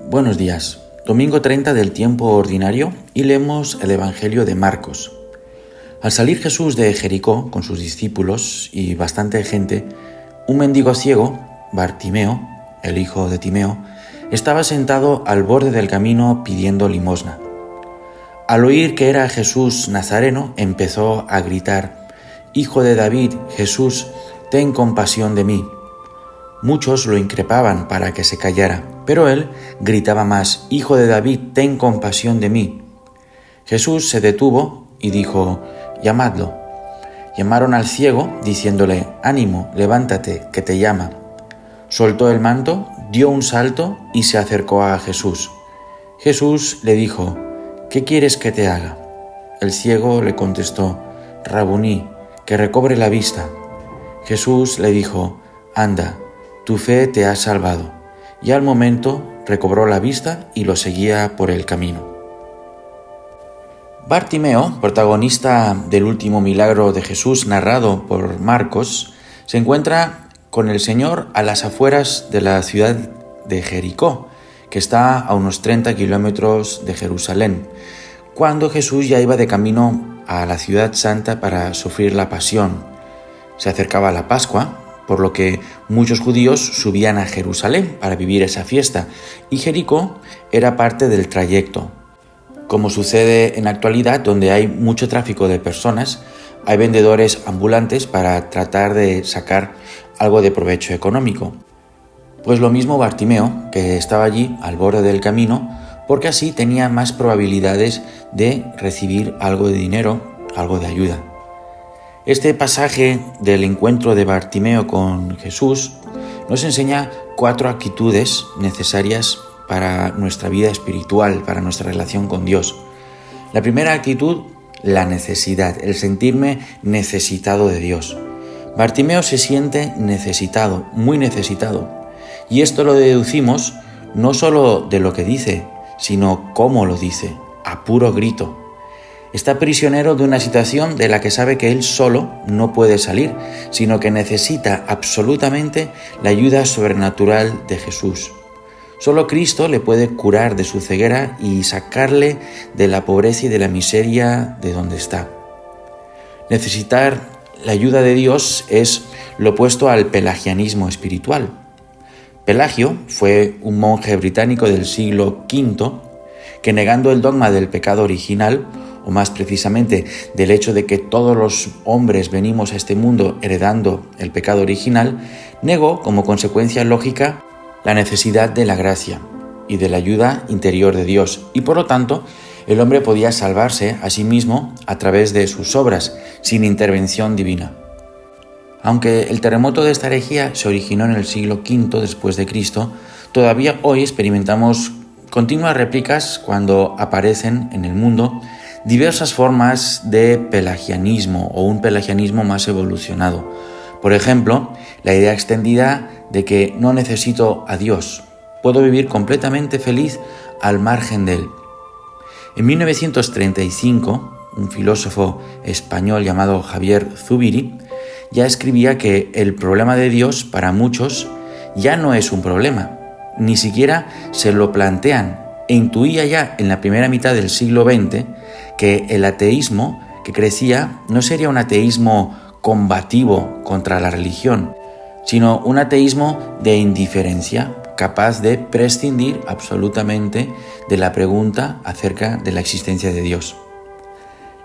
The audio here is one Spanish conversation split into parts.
Buenos días. Domingo 30 del tiempo ordinario y leemos el Evangelio de Marcos. Al salir Jesús de Jericó con sus discípulos y bastante gente, un mendigo ciego, Bartimeo, el hijo de Timeo, estaba sentado al borde del camino pidiendo limosna. Al oír que era Jesús Nazareno, empezó a gritar: «Hijo de David, Jesús, ten compasión de mí». Muchos lo increpaban para que se callara, pero él gritaba más: «Hijo de David, ten compasión de mí». Jesús se detuvo y dijo: «Llamadlo». Llamaron al ciego, diciéndole: «Ánimo, levántate, que te llama». Soltó el manto, dio un salto y se acercó a Jesús. Jesús le dijo: «¿Qué quieres que te haga?». El ciego le contestó: «Rabuní, que recobre la vista». Jesús le dijo: «Anda, tu fe te ha salvado». Y al momento recobró la vista y lo seguía por el camino. Bartimeo, protagonista del último milagro de Jesús narrado por Marcos, se encuentra con el Señor a las afueras de la ciudad de Jericó, que está a unos 30 kilómetros de Jerusalén, cuando Jesús ya iba de camino a la ciudad santa para sufrir la pasión. Se acercaba la Pascua, por lo que muchos judíos subían a Jerusalén para vivir esa fiesta, y Jericó era parte del trayecto. Como sucede en la actualidad, donde hay mucho tráfico de personas, hay vendedores ambulantes para tratar de sacar algo de provecho económico. Pues lo mismo Bartimeo, que estaba allí al borde del camino, porque así tenía más probabilidades de recibir algo de dinero, algo de ayuda. Este pasaje del encuentro de Bartimeo con Jesús nos enseña 4 actitudes necesarias para nuestra vida espiritual, para nuestra relación con Dios. La primera actitud, la necesidad, el sentirme necesitado de Dios. Bartimeo se siente necesitado, muy necesitado. Y esto lo deducimos no solo de lo que dice, sino cómo lo dice, a puro grito. Está prisionero de una situación de la que sabe que él solo no puede salir, sino que necesita absolutamente la ayuda sobrenatural de Jesús. Solo Cristo le puede curar de su ceguera y sacarle de la pobreza y de la miseria de donde está. Necesitar la ayuda de Dios es lo opuesto al pelagianismo espiritual. Pelagio fue un monje británico del siglo V que, negando el dogma del pecado original, o más precisamente del hecho de que todos los hombres venimos a este mundo heredando el pecado original, negó como consecuencia lógica la necesidad de la gracia y de la ayuda interior de Dios, y por lo tanto el hombre podía salvarse a sí mismo a través de sus obras, sin intervención divina. Aunque el terremoto de esta herejía se originó en el siglo V después de Cristo, todavía hoy experimentamos continuas réplicas cuando aparecen en el mundo diversas formas de pelagianismo o un pelagianismo más evolucionado. Por ejemplo, la idea extendida de que no necesito a Dios, puedo vivir completamente feliz al margen de Él. En 1935, un filósofo español llamado Javier Zubiri ya escribía que el problema de Dios para muchos ya no es un problema, ni siquiera se lo plantean, e intuía ya en la primera mitad del siglo XX que el ateísmo que crecía no sería un ateísmo combativo contra la religión, sino un ateísmo de indiferencia, capaz de prescindir absolutamente de la pregunta acerca de la existencia de Dios.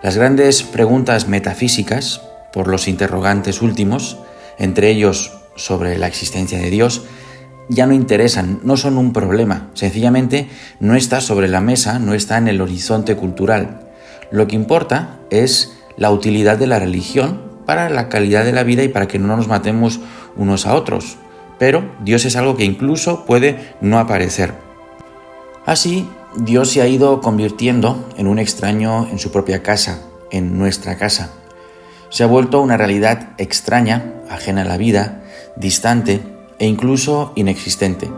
Las grandes preguntas metafísicas, por los interrogantes últimos, entre ellos sobre la existencia de Dios, ya no interesan, no son un problema, sencillamente no está sobre la mesa, no está en el horizonte cultural. Lo que importa es la utilidad de la religión para la calidad de la vida y para que no nos matemos unos a otros. Pero Dios es algo que incluso puede no aparecer. Así, Dios se ha ido convirtiendo en un extraño en su propia casa, en nuestra casa. Se ha vuelto una realidad extraña, ajena a la vida, distante e incluso inexistente.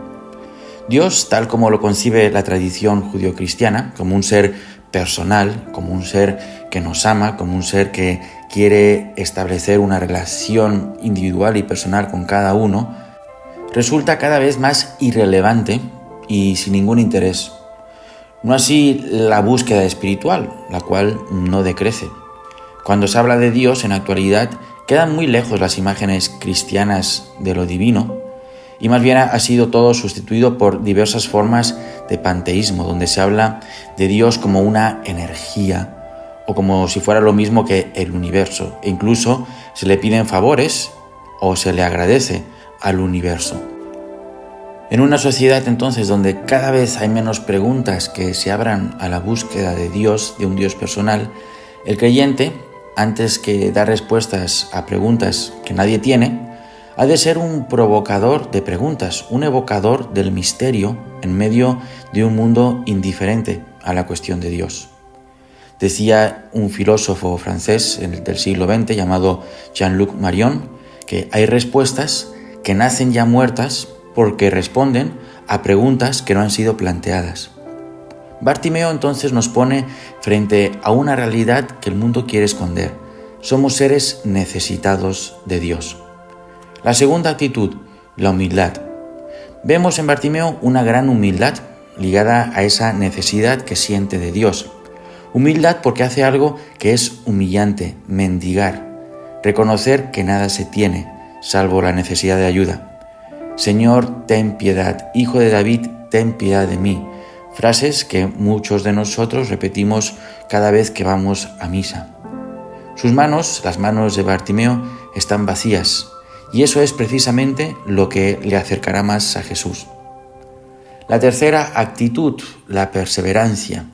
Dios, tal como lo concibe la tradición judio-cristiana, como un ser personal, como un ser que nos ama, como un ser que quiere establecer una relación individual y personal con cada uno, resulta cada vez más irrelevante y sin ningún interés. No así la búsqueda espiritual, la cual no decrece. Cuando se habla de Dios en la actualidad, quedan muy lejos las imágenes cristianas de lo divino, y más bien ha sido todo sustituido por diversas formas de panteísmo, donde se habla de Dios como una energía o como si fuera lo mismo que el universo, e incluso se le piden favores o se le agradece al universo. En una sociedad entonces donde cada vez hay menos preguntas que se abran a la búsqueda de Dios, de un Dios personal, el creyente, antes que dar respuestas a preguntas que nadie tiene, ha de ser un provocador de preguntas, un evocador del misterio en medio de un mundo indiferente a la cuestión de Dios. Decía un filósofo francés del siglo XX llamado Jean-Luc Marion que hay respuestas que nacen ya muertas porque responden a preguntas que no han sido planteadas. Bartimeo entonces nos pone frente a una realidad que el mundo quiere esconder. Somos seres necesitados de Dios. La segunda actitud, la humildad. Vemos en Bartimeo una gran humildad ligada a esa necesidad que siente de Dios. Humildad porque hace algo que es humillante, mendigar, reconocer que nada se tiene, salvo la necesidad de ayuda. Señor, ten piedad, Hijo de David, ten piedad de mí. Frases que muchos de nosotros repetimos cada vez que vamos a misa. Sus manos, las manos de Bartimeo, están vacías, y eso es precisamente lo que le acercará más a Jesús. La tercera actitud, la perseverancia.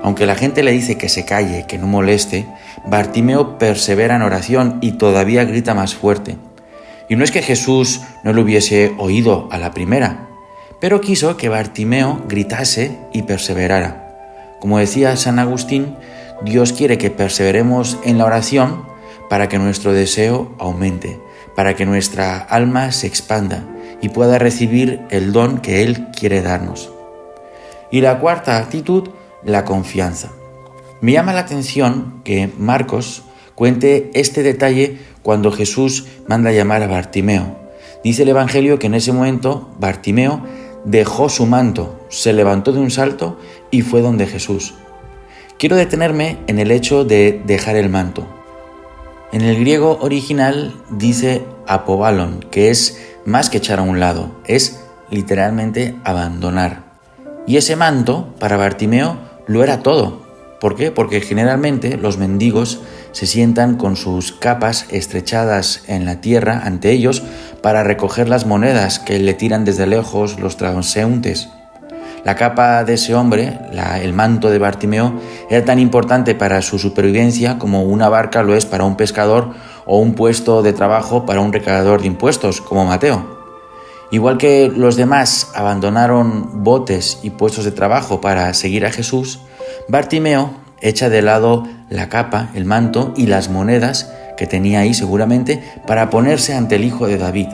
Aunque la gente le dice que se calle, que no moleste, Bartimeo persevera en oración y todavía grita más fuerte. Y no es que Jesús no lo hubiese oído a la primera, pero quiso que Bartimeo gritase y perseverara. Como decía San Agustín, Dios quiere que perseveremos en la oración para que nuestro deseo aumente, para que nuestra alma se expanda y pueda recibir el don que Él quiere darnos. Y la cuarta actitud, la confianza. Me llama la atención que Marcos cuente este detalle cuando Jesús manda llamar a Bartimeo. Dice el Evangelio que en ese momento Bartimeo dejó su manto, se levantó de un salto y fue donde Jesús. Quiero detenerme en el hecho de dejar el manto. En el griego original dice apobalon, que es más que echar a un lado, es literalmente abandonar. Y ese manto, para Bartimeo, lo era todo. ¿Por qué? Porque generalmente los mendigos se sientan con sus capas estrechadas en la tierra ante ellos para recoger las monedas que le tiran desde lejos los transeúntes. La capa de ese hombre, el manto de Bartimeo, era tan importante para su supervivencia como una barca lo es para un pescador o un puesto de trabajo para un recaudador de impuestos, como Mateo. Igual que los demás abandonaron botes y puestos de trabajo para seguir a Jesús, Bartimeo echa de lado la capa, el manto y las monedas que tenía ahí seguramente para ponerse ante el Hijo de David.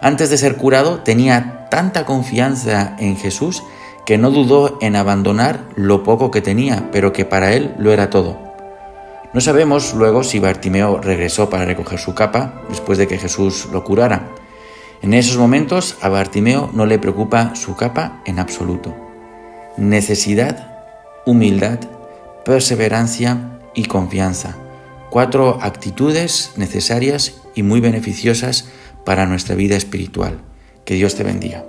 Antes de ser curado tenía tanta confianza en Jesús que no dudó en abandonar lo poco que tenía, pero que para él lo era todo. No sabemos luego si Bartimeo regresó para recoger su capa después de que Jesús lo curara. En esos momentos a Bartimeo no le preocupa su capa en absoluto. Necesidad, humildad, perseverancia y confianza. 4 actitudes necesarias y muy beneficiosas para nuestra vida espiritual. Que Dios te bendiga.